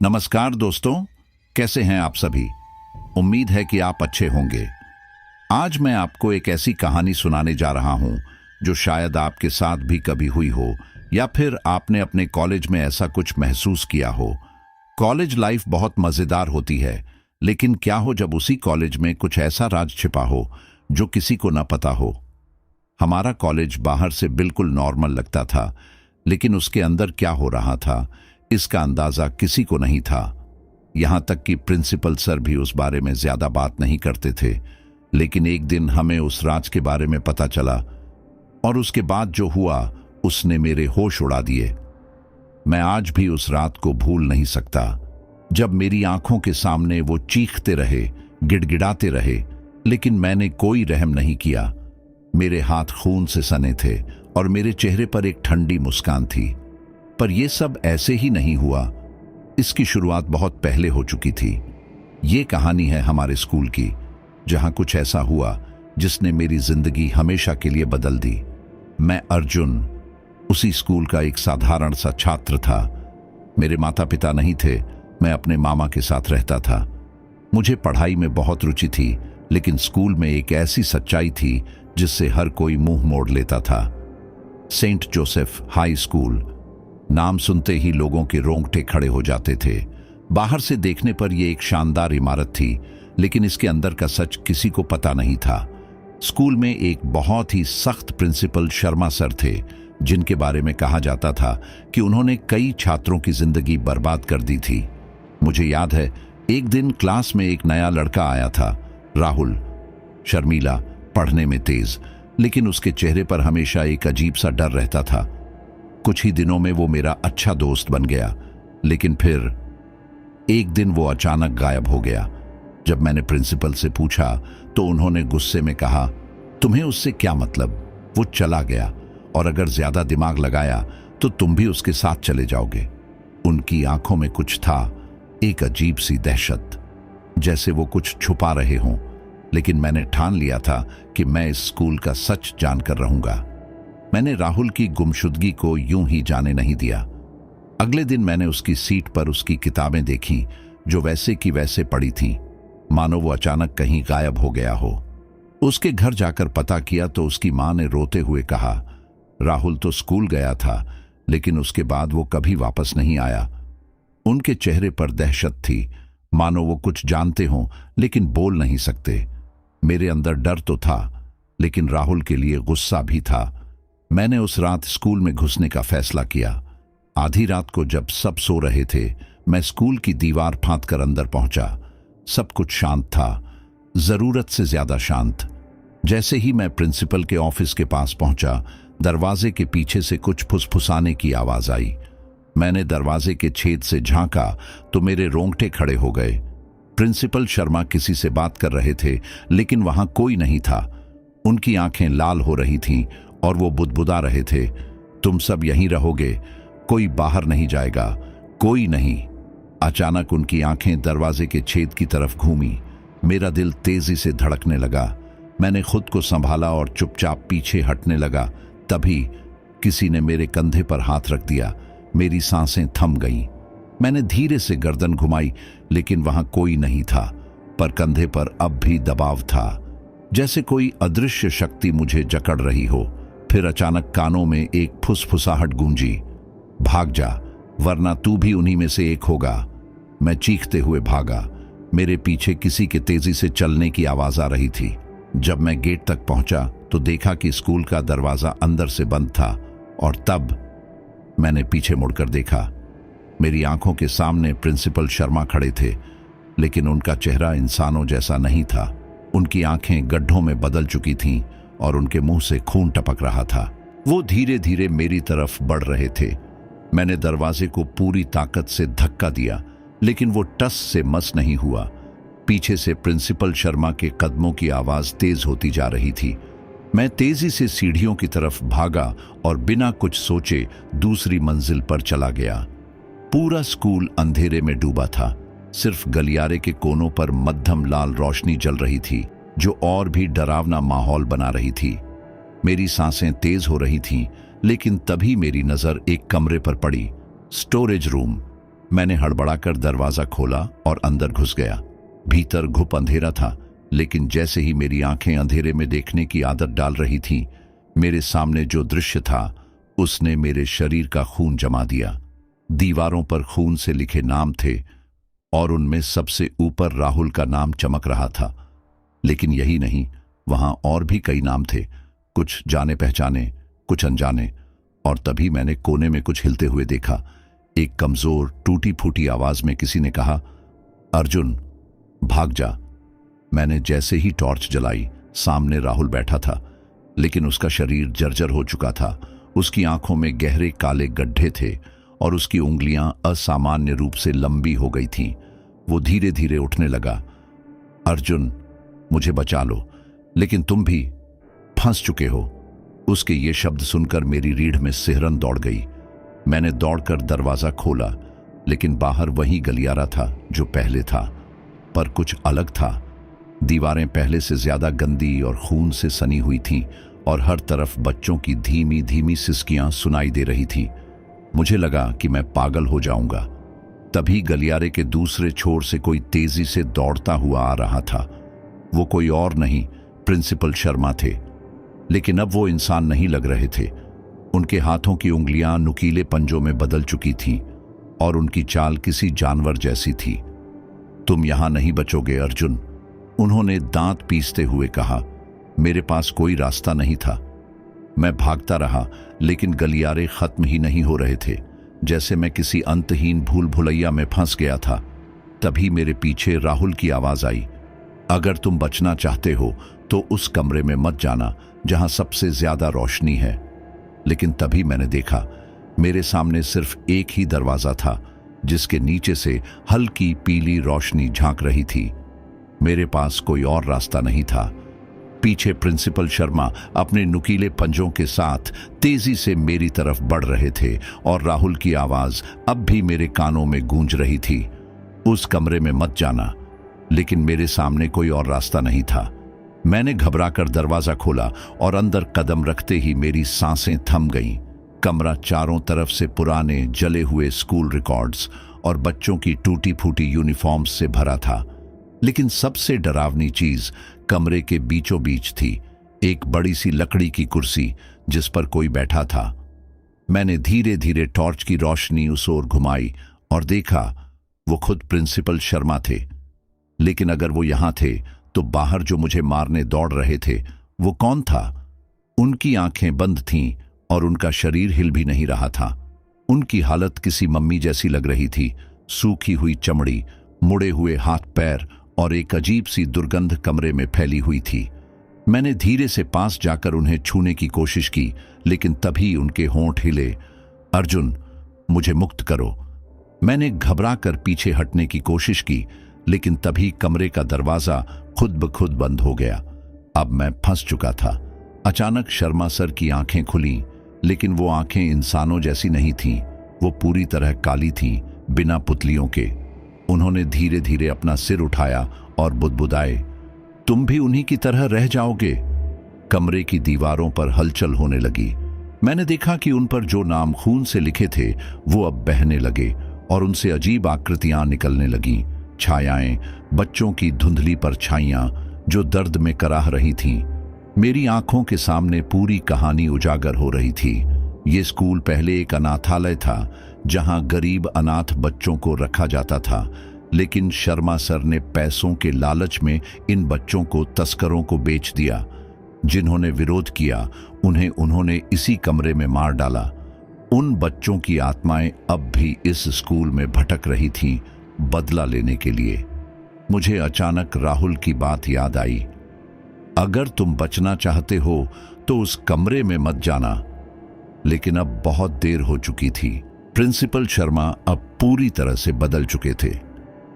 नमस्कार दोस्तों, कैसे हैं आप सभी। उम्मीद है कि आप अच्छे होंगे। आज मैं आपको एक ऐसी कहानी सुनाने जा रहा हूं जो शायद आपके साथ भी कभी हुई हो या फिर आपने अपने कॉलेज में ऐसा कुछ महसूस किया हो। कॉलेज लाइफ बहुत मजेदार होती है, लेकिन क्या हो जब उसी कॉलेज में कुछ ऐसा राज छिपा हो जो किसी को न पता हो। हमारा कॉलेज बाहर से बिल्कुल नॉर्मल लगता था, लेकिन उसके अंदर क्या हो रहा था इसका अंदाजा किसी को नहीं था। यहां तक कि प्रिंसिपल सर भी उस बारे में ज्यादा बात नहीं करते थे। लेकिन एक दिन हमें उस राज के बारे में पता चला और उसके बाद जो हुआ उसने मेरे होश उड़ा दिए। मैं आज भी उस रात को भूल नहीं सकता, जब मेरी आंखों के सामने वो चीखते रहे, गिड़गिड़ाते रहे, लेकिन मैंने कोई रहम नहीं किया। मेरे हाथ खून से सने थे और मेरे चेहरे पर एक ठंडी मुस्कान थी। पर यह सब ऐसे ही नहीं हुआ, इसकी शुरुआत बहुत पहले हो चुकी थी। ये कहानी है हमारे स्कूल की, जहां कुछ ऐसा हुआ जिसने मेरी जिंदगी हमेशा के लिए बदल दी। मैं अर्जुन उसी स्कूल का एक साधारण सा छात्र था। मेरे माता पिता नहीं थे, मैं अपने मामा के साथ रहता था। मुझे पढ़ाई में बहुत रुचि थी, लेकिन स्कूल में एक ऐसी सच्चाई थी जिससे हर कोई मुंह मोड़ लेता था। सेंट जोसेफ हाई स्कूल नाम सुनते ही लोगों के रोंगटे खड़े हो जाते थे। बाहर से देखने पर यह एक शानदार इमारत थी, लेकिन इसके अंदर का सच किसी को पता नहीं था। स्कूल में एक बहुत ही सख्त प्रिंसिपल शर्मा सर थे, जिनके बारे में कहा जाता था कि उन्होंने कई छात्रों की जिंदगी बर्बाद कर दी थी। मुझे याद है, एक दिन क्लास में एक नया लड़का आया था, राहुल। शर्मीला, पढ़ने में तेज, लेकिन उसके चेहरे पर हमेशा एक अजीब सा डर रहता था। कुछ ही दिनों में वो मेरा अच्छा दोस्त बन गया, लेकिन फिर एक दिन वो अचानक गायब हो गया। जब मैंने प्रिंसिपल से पूछा तो उन्होंने गुस्से में कहा, तुम्हें उससे क्या मतलब, वो चला गया और अगर ज्यादा दिमाग लगाया तो तुम भी उसके साथ चले जाओगे। उनकी आंखों में कुछ था, एक अजीब सी दहशत, जैसे वो कुछ छुपा रहे हों। लेकिन मैंने ठान लिया था कि मैं इस स्कूल का सच जानकर रहूंगा। मैंने राहुल की गुमशुदगी को यूं ही जाने नहीं दिया। अगले दिन मैंने उसकी सीट पर उसकी किताबें देखी, जो वैसे की वैसे पड़ी थीं, मानो वो अचानक कहीं गायब हो गया हो। उसके घर जाकर पता किया तो उसकी मां ने रोते हुए कहा, राहुल तो स्कूल गया था, लेकिन उसके बाद वो कभी वापस नहीं आया। उनके चेहरे पर दहशत थी, मानो वो कुछ जानते हों लेकिन बोल नहीं सकते। मेरे अंदर डर तो था, लेकिन राहुल के लिए गुस्सा भी था। मैंने उस रात स्कूल में घुसने का फैसला किया। आधी रात को जब सब सो रहे थे, मैं स्कूल की दीवार फांदकर अंदर पहुंचा। सब कुछ शांत था, जरूरत से ज्यादा शांत। जैसे ही मैं प्रिंसिपल के ऑफिस के पास पहुंचा, दरवाजे के पीछे से कुछ फुसफुसाने की आवाज आई। मैंने दरवाजे के छेद से झांका तो मेरे रोंगटे खड़े हो गए। प्रिंसिपल शर्मा किसी से बात कर रहे थे, लेकिन वहां कोई नहीं था। उनकी आंखें लाल हो रही थीं और वो बुदबुदा रहे थे, तुम सब यहीं रहोगे, कोई बाहर नहीं जाएगा, कोई नहीं। अचानक उनकी आंखें दरवाजे के छेद की तरफ घूमी। मेरा दिल तेजी से धड़कने लगा। मैंने खुद को संभाला और चुपचाप पीछे हटने लगा। तभी किसी ने मेरे कंधे पर हाथ रख दिया। मेरी सांसें थम गईं। मैंने धीरे से गर्दन घुमाई, लेकिन वहां कोई नहीं था, पर कंधे पर अब भी दबाव था, जैसे कोई अदृश्य शक्ति मुझे जकड़ रही हो। फिर अचानक कानों में एक फुसफुसाहट गूंजी, भाग जा, वरना तू भी उन्हीं में से एक होगा। मैं चीखते हुए भागा। मेरे पीछे किसी के तेजी से चलने की आवाज आ रही थी। जब मैं गेट तक पहुंचा तो देखा कि स्कूल का दरवाजा अंदर से बंद था, और तब मैंने पीछे मुड़कर देखा। मेरी आंखों के सामने प्रिंसिपल शर्मा खड़े थे, लेकिन उनका चेहरा इंसानों जैसा नहीं था। उनकी आंखें गड्ढों में बदल चुकी थीं और उनके मुंह से खून टपक रहा था। वो धीरे धीरे मेरी तरफ बढ़ रहे थे। मैंने दरवाजे को पूरी ताकत से धक्का दिया, लेकिन वो टस से मस नहीं हुआ। पीछे से प्रिंसिपल शर्मा के कदमों की आवाज तेज होती जा रही थी। मैं तेजी से सीढ़ियों की तरफ भागा और बिना कुछ सोचे दूसरी मंजिल पर चला गया। पूरा स्कूल अंधेरे में डूबा था। सिर्फ गलियारे के कोनों पर मध्यम लाल रोशनी जल रही थी, जो और भी डरावना माहौल बना रही थी। मेरी सांसें तेज हो रही थीं, लेकिन तभी मेरी नजर एक कमरे पर पड़ी, स्टोरेज रूम। मैंने हड़बड़ाकर दरवाजा खोला और अंदर घुस गया। भीतर घुप अंधेरा था, लेकिन जैसे ही मेरी आंखें अंधेरे में देखने की आदत डाल रही थीं, मेरे सामने जो दृश्य था उसने मेरे शरीर का खून जमा दिया। दीवारों पर खून से लिखे नाम थे और उनमें सबसे ऊपर राहुल का नाम चमक रहा था। लेकिन यही नहीं, वहां और भी कई नाम थे, कुछ जाने पहचाने, कुछ अनजाने। और तभी मैंने कोने में कुछ हिलते हुए देखा। एक कमजोर टूटी फूटी आवाज में किसी ने कहा, अर्जुन भाग जा। मैंने जैसे ही टॉर्च जलाई, सामने राहुल बैठा था, लेकिन उसका शरीर जर्जर हो चुका था। उसकी आंखों में गहरे काले गड्ढे थे और उसकी उंगलियां असामान्य रूप से लंबी हो गई थीं। वो धीरे धीरे उठने लगा। अर्जुन, मुझे बचा लो, लेकिन तुम भी फंस चुके हो। उसके ये शब्द सुनकर मेरी रीढ़ में सिहरन दौड़ गई। मैंने दौड़कर दरवाजा खोला, लेकिन बाहर वही गलियारा था जो पहले था, पर कुछ अलग था। दीवारें पहले से ज्यादा गंदी और खून से सनी हुई थीं और हर तरफ बच्चों की धीमी धीमी सिसकियां सुनाई दे रही थीं। मुझे लगा कि मैं पागल हो जाऊंगा। तभी गलियारे के दूसरे छोर से कोई तेजी से दौड़ता हुआ आ रहा था। वो कोई और नहीं, प्रिंसिपल शर्मा थे। लेकिन अब वो इंसान नहीं लग रहे थे। उनके हाथों की उंगलियां नुकीले पंजों में बदल चुकी थीं और उनकी चाल किसी जानवर जैसी थी। तुम यहां नहीं बचोगे अर्जुन, उन्होंने दांत पीसते हुए कहा। मेरे पास कोई रास्ता नहीं था। मैं भागता रहा, लेकिन गलियारे खत्म ही नहीं हो रहे थे, जैसे मैं किसी अंतहीन भूल भुलैया में फंस गया था। तभी मेरे पीछे राहुल की आवाज आई, अगर तुम बचना चाहते हो तो उस कमरे में मत जाना जहां सबसे ज्यादा रोशनी है। लेकिन तभी मैंने देखा, मेरे सामने सिर्फ एक ही दरवाजा था, जिसके नीचे से हल्की पीली रोशनी झांक रही थी। मेरे पास कोई और रास्ता नहीं था। पीछे प्रिंसिपल शर्मा अपने नुकीले पंजों के साथ तेजी से मेरी तरफ बढ़ रहे थे और राहुल की आवाज अब भी मेरे कानों में गूंज रही थी, उस कमरे में मत जाना। लेकिन मेरे सामने कोई और रास्ता नहीं था। मैंने घबराकर दरवाजा खोला और अंदर कदम रखते ही मेरी सांसें थम गईं। कमरा चारों तरफ से पुराने जले हुए स्कूल रिकॉर्ड्स और बच्चों की टूटी फूटी यूनिफॉर्म्स से भरा था। लेकिन सबसे डरावनी चीज कमरे के बीचों बीच थी, एक बड़ी सी लकड़ी की कुर्सी जिस पर कोई बैठा था। मैंने धीरे धीरे टॉर्च की रोशनी उस ओर घुमाई और देखा, वो खुद प्रिंसिपल शर्मा थे। लेकिन अगर वो यहां थे तो बाहर जो मुझे मारने दौड़ रहे थे वो कौन था? उनकी आंखें बंद थीं और उनका शरीर हिल भी नहीं रहा था। उनकी हालत किसी मम्मी जैसी लग रही थी, सूखी हुई चमड़ी, मुड़े हुए हाथ पैर और एक अजीब सी दुर्गंध कमरे में फैली हुई थी। मैंने धीरे से पास जाकर उन्हें छूने की कोशिश की, लेकिन तभी उनके होंठ हिले। अर्जुन, मुझे मुक्त करो। मैंने घबरा कर पीछे हटने की कोशिश की, लेकिन तभी कमरे का दरवाजा खुद ब खुद बंद हो गया। अब मैं फंस चुका था। अचानक शर्मा सर की आंखें खुलीं, लेकिन वो आंखें इंसानों जैसी नहीं थीं। वो पूरी तरह काली थीं, बिना पुतलियों के। उन्होंने धीरे धीरे अपना सिर उठाया और बुदबुदाए, तुम भी उन्हीं की तरह रह जाओगे। कमरे की दीवारों पर हलचल होने लगी। मैंने देखा कि उन पर जो नाम खून से लिखे थे वो अब बहने लगे और उनसे अजीब आकृतियां निकलने लगीं। छायाएं, बच्चों की धुंधली परछाइयां जो दर्द में कराह रही थीं। मेरी आंखों के सामने पूरी कहानी उजागर हो रही थी। ये स्कूल पहले एक अनाथालय था, जहां गरीब अनाथ बच्चों को रखा जाता था। लेकिन शर्मा सर ने पैसों के लालच में इन बच्चों को तस्करों को बेच दिया। जिन्होंने विरोध किया उन्हें उन्होंने इसी कमरे में मार डाला। उन बच्चों की आत्माएं अब भी इस स्कूल में भटक रही थीं, बदला लेने के लिए। मुझे अचानक राहुल की बात याद आई, अगर तुम बचना चाहते हो तो उस कमरे में मत जाना। लेकिन अब बहुत देर हो चुकी थी। प्रिंसिपल शर्मा अब पूरी तरह से बदल चुके थे।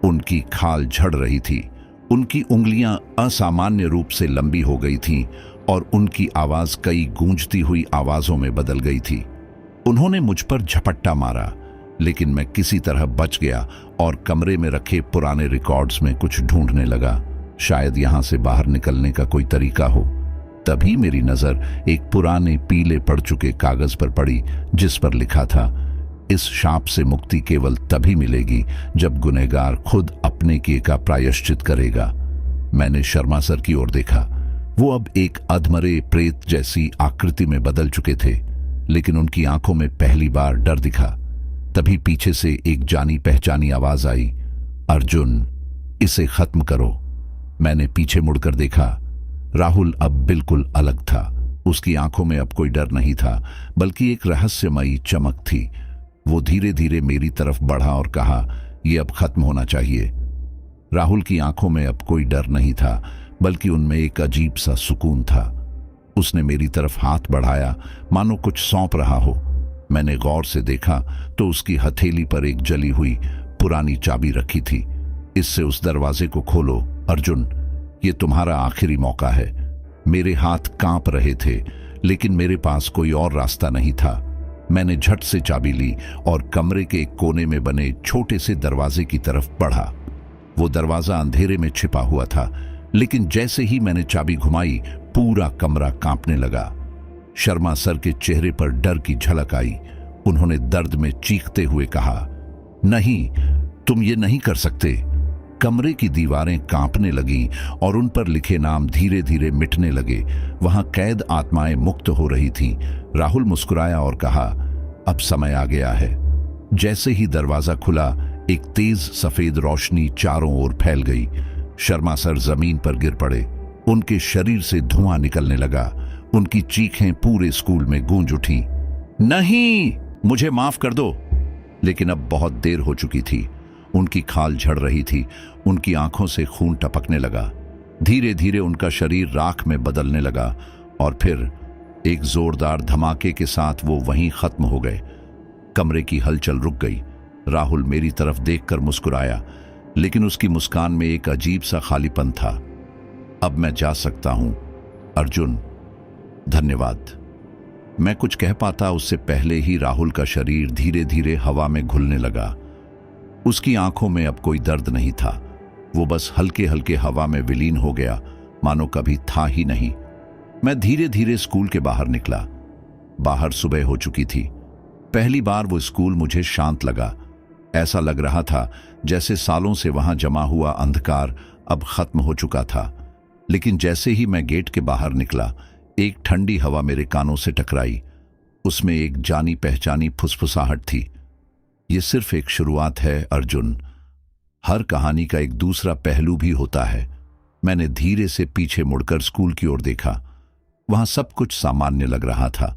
उनकी खाल झड़ रही थी, उनकी उंगलियां असामान्य रूप से लंबी हो गई थीं और उनकी आवाज कई गूंजती हुई आवाजों में बदल गई थी। उन्होंने मुझ पर झपट्टा मारा, लेकिन मैं किसी तरह बच गया और कमरे में रखे पुराने रिकॉर्ड्स में कुछ ढूंढने लगा। शायद यहां से बाहर निकलने का कोई तरीका हो। तभी मेरी नजर एक पुराने पीले पड़ चुके कागज पर पड़ी, जिस पर लिखा था, इस शाप से मुक्ति केवल तभी मिलेगी जब गुनहगार खुद अपने किए का प्रायश्चित करेगा। मैंने शर्मा सर की ओर देखा। वो अब एक अधमरे प्रेत जैसी आकृति में बदल चुके थे, लेकिन उनकी आंखों में पहली बार डर दिखा। तभी पीछे से एक जानी पहचानी आवाज आई, अर्जुन, इसे खत्म करो। मैंने पीछे मुड़कर देखा। राहुल अब बिल्कुल अलग था। उसकी आंखों में अब कोई डर नहीं था, बल्कि एक रहस्यमयी चमक थी। वो धीरे धीरे मेरी तरफ बढ़ा और कहा, यह अब खत्म होना चाहिए। राहुल की आंखों में अब कोई डर नहीं था, बल्कि उनमें एक अजीब सा सुकून था। उसने मेरी तरफ हाथ बढ़ाया, मानो कुछ सौंप रहा हो। मैंने गौर से देखा तो उसकी हथेली पर एक जली हुई पुरानी चाबी रखी थी। इससे उस दरवाजे को खोलो अर्जुन, ये तुम्हारा आखिरी मौका है। मेरे हाथ कांप रहे थे, लेकिन मेरे पास कोई और रास्ता नहीं था। मैंने झट से चाबी ली और कमरे के एक कोने में बने छोटे से दरवाजे की तरफ बढ़ा। वो दरवाजा अंधेरे में छिपा हुआ था, लेकिन जैसे ही मैंने चाबी घुमाई, पूरा कमरा कांपने लगा। शर्मा सर के चेहरे पर डर की झलक आई। उन्होंने दर्द में चीखते हुए कहा, नहीं, तुम ये नहीं कर सकते। कमरे की दीवारें कांपने लगीं और उन पर लिखे नाम धीरे धीरे मिटने लगे। वहां कैद आत्माएं मुक्त हो रही थीं। राहुल मुस्कुराया और कहा, अब समय आ गया है। जैसे ही दरवाजा खुला, एक तेज सफेद रोशनी चारों ओर फैल गई। शर्मा सर जमीन पर गिर पड़े। उनके शरीर से धुआं निकलने लगा। उनकी चीखें पूरे स्कूल में गूंज उठी, नहीं, मुझे माफ कर दो। लेकिन अब बहुत देर हो चुकी थी। उनकी खाल झड़ रही थी। उनकी आंखों से खून टपकने लगा। धीरे धीरे उनका शरीर राख में बदलने लगा और फिर एक जोरदार धमाके के साथ वो वहीं खत्म हो गए। कमरे की हलचल रुक गई। राहुल मेरी तरफ देखकर मुस्कुराया, लेकिन उसकी मुस्कान में एक अजीब सा खालीपन था। अब मैं जा सकता हूं अर्जुन, धन्यवाद। मैं कुछ कह पाता उससे पहले ही राहुल का शरीर धीरे धीरे हवा में घुलने लगा। उसकी आंखों में अब कोई दर्द नहीं था। वो बस हल्के हल्के हवा में विलीन हो गया, मानो कभी था ही नहीं। मैं धीरे धीरे स्कूल के बाहर निकला। बाहर सुबह हो चुकी थी। पहली बार वो स्कूल मुझे शांत लगा। ऐसा लग रहा था जैसे सालों से वहां जमा हुआ अंधकार अब खत्म हो चुका था। लेकिन जैसे ही मैं गेट के बाहर निकला, एक ठंडी हवा मेरे कानों से टकराई। उसमें एक जानी पहचानी फुसफुसाहट थी, ये सिर्फ एक शुरुआत है अर्जुन, हर कहानी का एक दूसरा पहलू भी होता है। मैंने धीरे से पीछे मुड़कर स्कूल की ओर देखा। वहां सब कुछ सामान्य लग रहा था,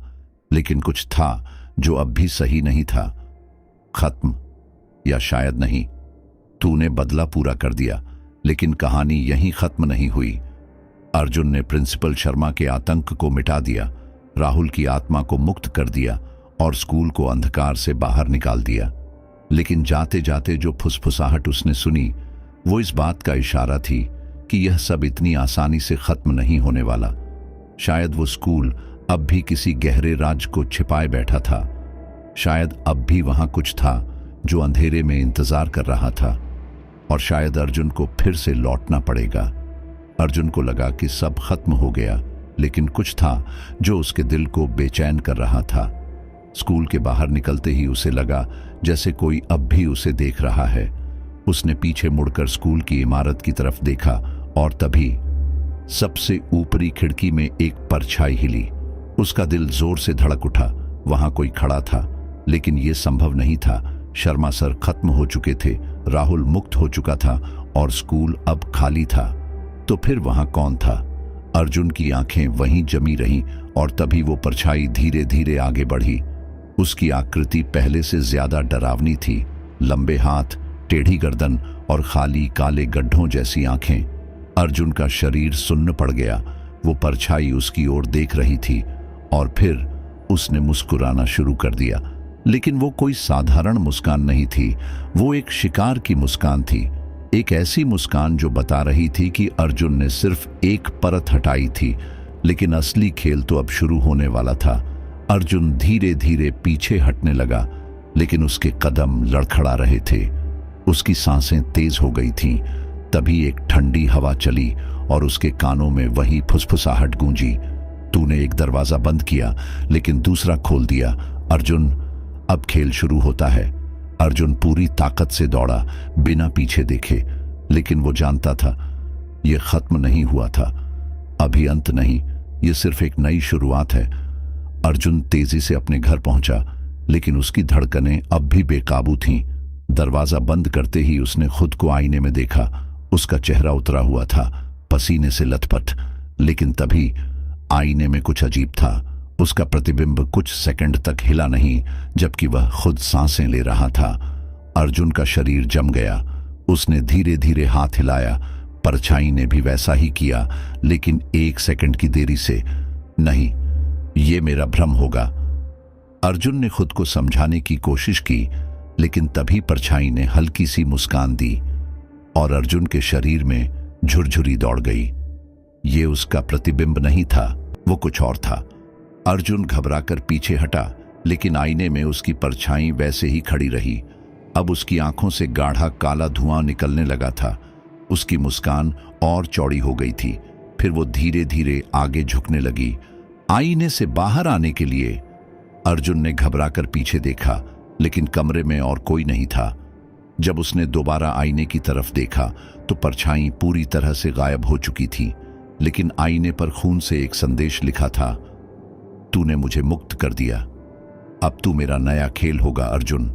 लेकिन कुछ था जो अब भी सही नहीं था। खत्म, या शायद नहीं। तूने बदला पूरा कर दिया, लेकिन कहानी यहीं खत्म नहीं हुई। अर्जुन ने प्रिंसिपल शर्मा के आतंक को मिटा दिया, राहुल की आत्मा को मुक्त कर दिया और स्कूल को अंधकार से बाहर निकाल दिया। लेकिन जाते जाते जो फुसफुसाहट उसने सुनी, वो इस बात का इशारा थी कि यह सब इतनी आसानी से खत्म नहीं होने वाला। शायद वो स्कूल अब भी किसी गहरे राज को छिपाए बैठा था। शायद अब भी वहां कुछ था जो अंधेरे में इंतजार कर रहा था, और शायद अर्जुन को फिर से लौटना पड़ेगा। अर्जुन को लगा कि सब खत्म हो गया, लेकिन कुछ था जो उसके दिल को बेचैन कर रहा था। स्कूल के बाहर निकलते ही उसे लगा जैसे कोई अब भी उसे देख रहा है। उसने पीछे मुड़कर स्कूल की इमारत की तरफ देखा और तभी सबसे ऊपरी खिड़की में एक परछाई हिली। उसका दिल जोर से धड़क उठा। वहां कोई खड़ा था, लेकिन यह संभव नहीं था। शर्मा सर खत्म हो चुके थे, राहुल मुक्त हो चुका था और स्कूल अब खाली था। तो फिर वहां कौन था? अर्जुन की आंखें वहीं जमी रहीं और तभी वो परछाई धीरे धीरे आगे बढ़ी। उसकी आकृति पहले से ज्यादा डरावनी थी। लंबे हाथ, टेढ़ी गर्दन और खाली काले गड्ढों जैसी आंखें। अर्जुन का शरीर सुन्न पड़ गया। वो परछाई उसकी ओर देख रही थी और फिर उसने मुस्कुराना शुरू कर दिया। लेकिन वो कोई साधारण मुस्कान नहीं थी, वो एक शिकार की मुस्कान थी। एक ऐसी मुस्कान जो बता रही थी कि अर्जुन ने सिर्फ एक परत हटाई थी, लेकिन असली खेल तो अब शुरू होने वाला था। अर्जुन धीरे धीरे पीछे हटने लगा, लेकिन उसके कदम लड़खड़ा रहे थे। उसकी सांसें तेज हो गई थीं। तभी एक ठंडी हवा चली और उसके कानों में वही फुसफुसाहट गूंजी। तूने एक दरवाजा बंद किया, लेकिन दूसरा खोल दिया। अर्जुन, अब खेल शुरू होता है। अर्जुन पूरी ताकत से दौड़ा, बिना पीछे देखे, लेकिन वो जानता था यह खत्म नहीं हुआ था। अभी अंत नहीं, यह सिर्फ एक नई शुरुआत है। अर्जुन तेजी से अपने घर पहुंचा, लेकिन उसकी धड़कनें अब भी बेकाबू थीं। दरवाजा बंद करते ही उसने खुद को आईने में देखा। उसका चेहरा उतरा हुआ था, पसीने से लथपथ। लेकिन तभी आईने में कुछ अजीब था। उसका प्रतिबिंब कुछ सेकंड तक हिला नहीं, जबकि वह खुद सांसें ले रहा था। अर्जुन का शरीर जम गया। उसने धीरे धीरे हाथ हिलाया। परछाई ने भी वैसा ही किया, लेकिन 1 सेकंड की देरी से। नहीं, ये मेरा भ्रम होगा। अर्जुन ने खुद को समझाने की कोशिश की, लेकिन तभी परछाई ने हल्की सी मुस्कान दी और अर्जुन के शरीर में झुरझुरी दौड़ गई। ये उसका प्रतिबिंब नहीं था, वो कुछ और था। अर्जुन घबराकर पीछे हटा, लेकिन आईने में उसकी परछाई वैसे ही खड़ी रही। अब उसकी आंखों से गाढ़ा काला धुआं निकलने लगा था। उसकी मुस्कान और चौड़ी हो गई थी। फिर वो धीरे धीरे आगे झुकने लगी। आईने से बाहर आने के लिए अर्जुन ने घबराकर पीछे देखा, लेकिन कमरे में और कोई नहीं था। जब उसने दोबारा आईने की तरफ देखा तो परछाई पूरी तरह से गायब हो चुकी थी, लेकिन आईने पर खून से एक संदेश लिखा था, तूने मुझे मुक्त कर दिया, अब तू मेरा नया खेल होगा अर्जुन।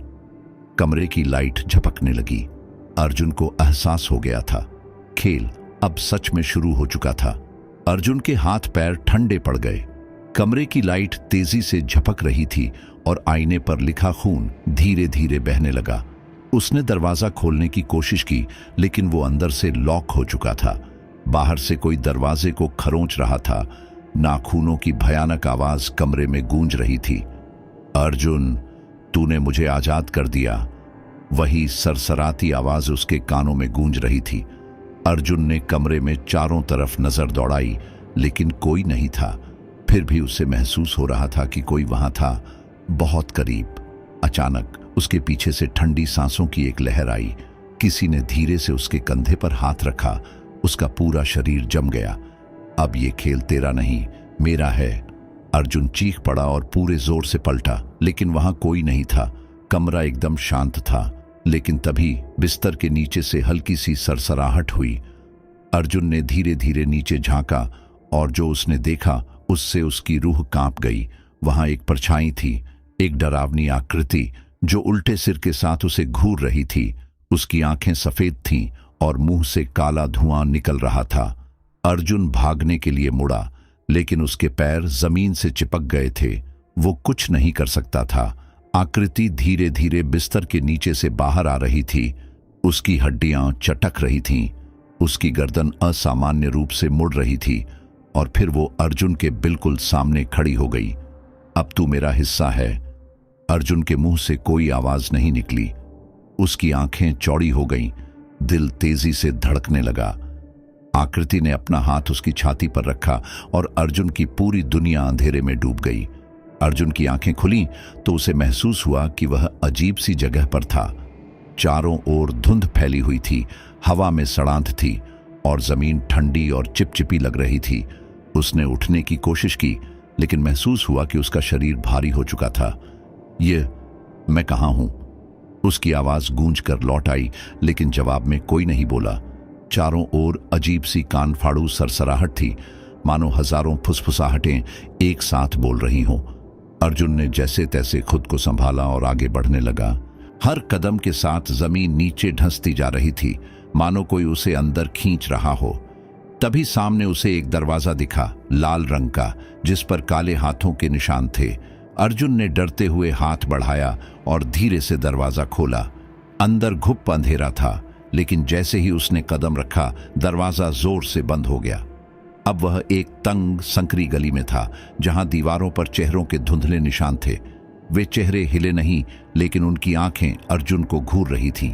कमरे की लाइट झपकने लगी। अर्जुन को एहसास हो गया था, खेल अब सच में शुरू हो चुका था। अर्जुन के हाथ पैर ठंडे पड़ गए। कमरे की लाइट तेजी से झपक रही थी और आईने पर लिखा खून धीरे धीरे बहने लगा। उसने दरवाजा खोलने की कोशिश की, लेकिन वो अंदर से लॉक हो चुका था। बाहर से कोई दरवाजे को खरोंच रहा था। नाखूनों की भयानक आवाज कमरे में गूंज रही थी। अर्जुन, तूने मुझे आजाद कर दिया। वही सरसराती आवाज उसके कानों में गूंज रही थी। अर्जुन ने कमरे में चारों तरफ नजर दौड़ाई, लेकिन कोई नहीं था। फिर भी उसे महसूस हो रहा था कि कोई वहां था, बहुत करीब। अचानक उसके पीछे से ठंडी सांसों की एक लहर आई। किसी ने धीरे से उसके कंधे पर हाथ रखा। उसका पूरा शरीर जम गया। अब ये खेल तेरा नहीं, मेरा है। अर्जुन चीख पड़ा और पूरे जोर से पलटा, लेकिन वहां कोई नहीं था। कमरा एकदम शांत था, लेकिन तभी बिस्तर के नीचे से हल्की सी सरसराहट हुई। अर्जुन ने धीरे धीरे नीचे झांका और जो उसने देखा उससे उसकी रूह कांप गई। वहां एक परछाई थी, एक डरावनी आकृति जो उल्टे सिर के साथ उसे घूर रही थी। उसकी आंखें सफेद थीं और मुंह से काला धुआं निकल रहा था। अर्जुन भागने के लिए मुड़ा, लेकिन उसके पैर जमीन से चिपक गए थे। वो कुछ नहीं कर सकता था। आकृति धीरे धीरे बिस्तर के नीचे से बाहर आ रही थी। उसकी हड्डियां चटक रही थीं। उसकी गर्दन असामान्य रूप से मुड़ रही थी और फिर वो अर्जुन के बिल्कुल सामने खड़ी हो गई। अब तू मेरा हिस्सा है। अर्जुन के मुंह से कोई आवाज नहीं निकली। उसकी आंखें चौड़ी हो गईं। दिल तेजी से धड़कने लगा। आकृति ने अपना हाथ उसकी छाती पर रखा और अर्जुन की पूरी दुनिया अंधेरे में डूब गई। अर्जुन की आंखें खुली तो उसे महसूस हुआ कि वह अजीब सी जगह पर था। चारों ओर धुंध फैली हुई थी, हवा में सड़ांध थी और जमीन ठंडी और चिपचिपी लग रही थी। उसने उठने की कोशिश की, लेकिन महसूस हुआ कि उसका शरीर भारी हो चुका था। ये मैं कहाँ हूं? उसकी आवाज गूंज कर लौट आई, लेकिन जवाब में कोई नहीं बोला। चारों ओर अजीब सी कान फाड़ू सरसराहट थी, मानो हजारों फुसफुसाहटें एक साथ बोल रही हों। अर्जुन ने जैसे तैसे खुद को संभाला और आगे बढ़ने लगा। हर कदम के साथ जमीन नीचे धंसती जा रही थी, मानो कोई उसे अंदर खींच रहा हो। तभी सामने उसे एक दरवाजा दिखा, लाल रंग का, जिस पर काले हाथों के निशान थे। अर्जुन ने डरते हुए हाथ बढ़ाया और धीरे से दरवाजा खोला। अंदर घुप अंधेरा था, लेकिन जैसे ही उसने कदम रखा, दरवाजा जोर से बंद हो गया। अब वह एक तंग संकरी गली में था, जहां दीवारों पर चेहरों के धुंधले निशान थे। वे चेहरे हिले नहीं, लेकिन उनकी आंखें अर्जुन को घूर रही थीं।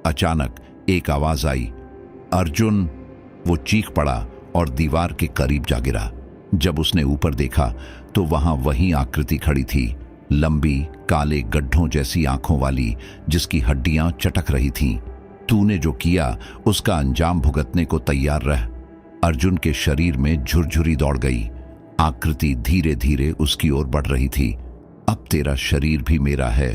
अचानक एक आवाज आई, अर्जुन! वो चीख पड़ा और दीवार के करीब जा गिरा। जब उसने ऊपर देखा तो वहां वही आकृति खड़ी थी, लंबी, काले गड्ढों जैसी आंखों वाली, जिसकी हड्डियां चटक रही थीं। तूने जो किया उसका अंजाम भुगतने को तैयार रह। अर्जुन के शरीर में झुरझुरी दौड़ गई। आकृति धीरे धीरे उसकी ओर बढ़ रही थी। अब तेरा शरीर भी मेरा है।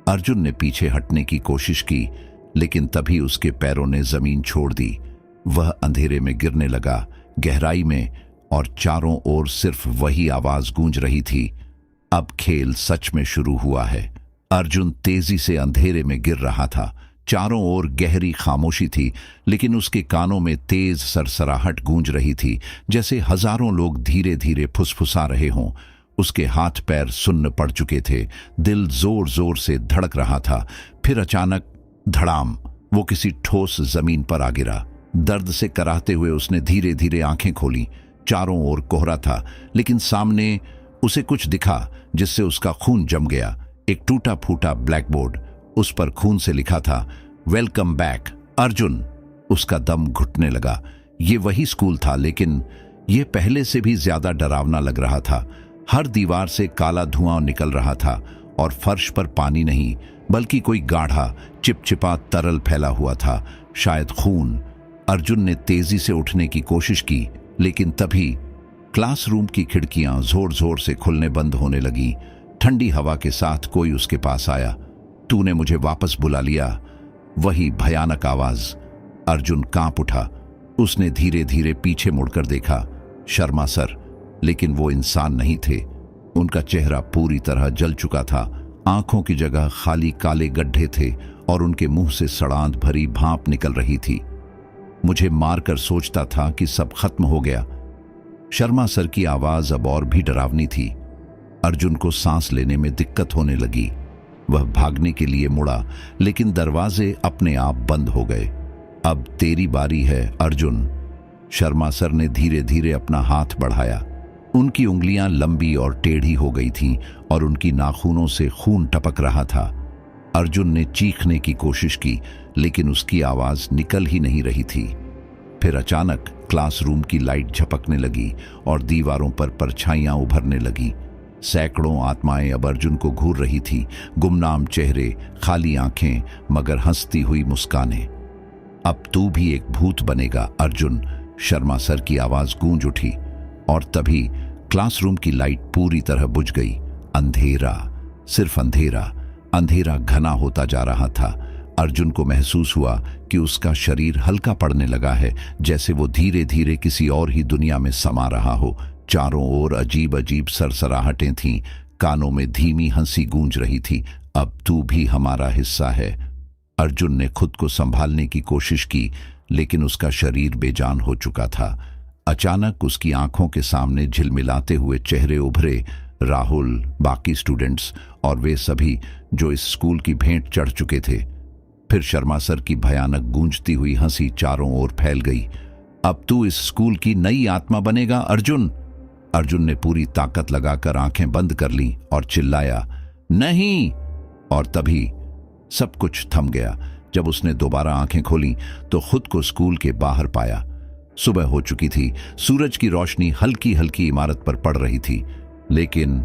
अर्जुन ने पीछे हटने की कोशिश की, लेकिन तभी उसके पैरों ने जमीन छोड़ दी। वह अंधेरे में गिरने लगा, गहराई में, और चारों ओर सिर्फ वही आवाज गूंज रही थी, अब खेल सच में शुरू हुआ है। अर्जुन तेजी से अंधेरे में गिर रहा था। चारों ओर गहरी खामोशी थी, लेकिन उसके कानों में तेज सरसराहट गूंज रही थी, जैसे हजारों लोग धीरे धीरे फुसफुसा रहे हों। उसके हाथ पैर सुन्न पड़ चुके थे, दिल जोर जोर से धड़क रहा था। फिर अचानक धड़ाम, वो किसी ठोस जमीन पर आ गिरा। दर्द से कराहते हुए उसने धीरे धीरे आंखें खोली। चारों ओर कोहरा था, लेकिन सामने उसे कुछ दिखा जिससे उसका खून जम गया। एक टूटा फूटा ब्लैक बोर्ड, उस पर खून से लिखा था, वेलकम बैक अर्जुन। उसका दम घुटने लगा। ये वही स्कूल था, लेकिन यह पहले से भी ज्यादा डरावना लग रहा था। हर दीवार से काला धुआं निकल रहा था, और फर्श पर पानी नहीं, बल्कि कोई गाढ़ा चिपचिपा तरल फैला हुआ था, शायद खून। अर्जुन ने तेजी से उठने की कोशिश की, लेकिन तभी क्लासरूम की खिड़कियां जोर जोर से खुलने बंद होने लगी। ठंडी हवा के साथ कोई उसके पास आया। तूने मुझे वापस बुला लिया, वही भयानक आवाज। अर्जुन कांप उठा। उसने धीरे धीरे पीछे मुड़कर देखा, शर्मा सर, लेकिन वो इंसान नहीं थे। उनका चेहरा पूरी तरह जल चुका था। आंखों की जगह खाली काले गड्ढे थे, और उनके मुंह से सड़ांध भरी भाप निकल रही थी। मुझे मारकर सोचता था कि सब खत्म हो गया। शर्मा सर की आवाज अब और भी डरावनी थी। अर्जुन को सांस लेने में दिक्कत होने लगी। वह भागने के लिए मुड़ा, लेकिन दरवाजे अपने आप बंद हो गए। अब तेरी बारी है अर्जुन। शर्मा सर ने धीरे धीरे अपना हाथ बढ़ाया। उनकी उंगलियां लंबी और टेढ़ी हो गई थीं, और उनकी नाखूनों से खून टपक रहा था। अर्जुन ने चीखने की कोशिश की, लेकिन उसकी आवाज निकल ही नहीं रही थी। फिर अचानक क्लासरूम की लाइट झपकने लगी, और दीवारों पर परछाइयां उभरने लगी। सैकड़ों आत्माएं अब अर्जुन को घूर रही थी। गुमनाम चेहरे, खाली आंखें, मगर हंसती हुई मुस्कानें। अब तू भी एक भूत बनेगा अर्जुन, शर्मा सर की आवाज गूंज उठी। और तभी क्लासरूम की लाइट पूरी तरह बुझ गई। अंधेरा, सिर्फ अंधेरा। अंधेरा घना होता जा रहा था। अर्जुन को महसूस हुआ कि उसका शरीर हल्का पड़ने लगा है, जैसे वो धीरे धीरे किसी और ही दुनिया में समा रहा हो। चारों ओर अजीब अजीब सरसराहटें थीं, कानों में धीमी हंसी गूंज रही थी। अब तू भी हमारा हिस्सा है। अर्जुन ने खुद को संभालने की कोशिश की, लेकिन उसका शरीर बेजान हो चुका था। अचानक उसकी आंखों के सामने झिलमिलाते हुए चेहरे उभरे। राहुल, बाकी स्टूडेंट्स, और वे सभी जो इस स्कूल की भेंट चढ़ चुके थे। फिर शर्मा सर की भयानक गूंजती हुई हंसी चारों ओर फैल गई। अब तू इस स्कूल की नई आत्मा बनेगा अर्जुन। अर्जुन ने पूरी ताकत लगाकर आंखें बंद कर लीं और चिल्लाया, नहीं। और तभी सब कुछ थम गया। जब उसने दोबारा आंखें खोलीं तो खुद को स्कूल के बाहर पाया। सुबह हो चुकी थी। सूरज की रोशनी हल्की हल्की इमारत पर पड़ रही थी, लेकिन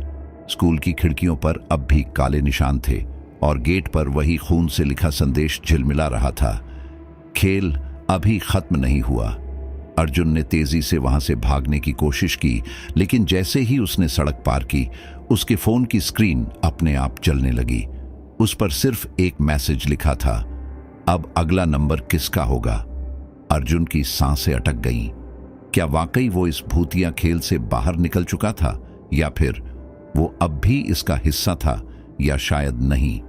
स्कूल की खिड़कियों पर अब भी काले निशान थे, और गेट पर वही खून से लिखा संदेश झिलमिला रहा था, खेल अभी खत्म नहीं हुआ। अर्जुन ने तेजी से वहां से भागने की कोशिश की, लेकिन जैसे ही उसने सड़क पार की, उसके फोन की स्क्रीन अपने आप जलने लगी। उस पर सिर्फ एक मैसेज लिखा था, अब अगला नंबर किसका होगा। अर्जुन की सांसें अटक गईं। क्या वाकई वो इस भूतिया खेल से बाहर निकल चुका था, या फिर वो अब भी इसका हिस्सा था, या शायद नहीं।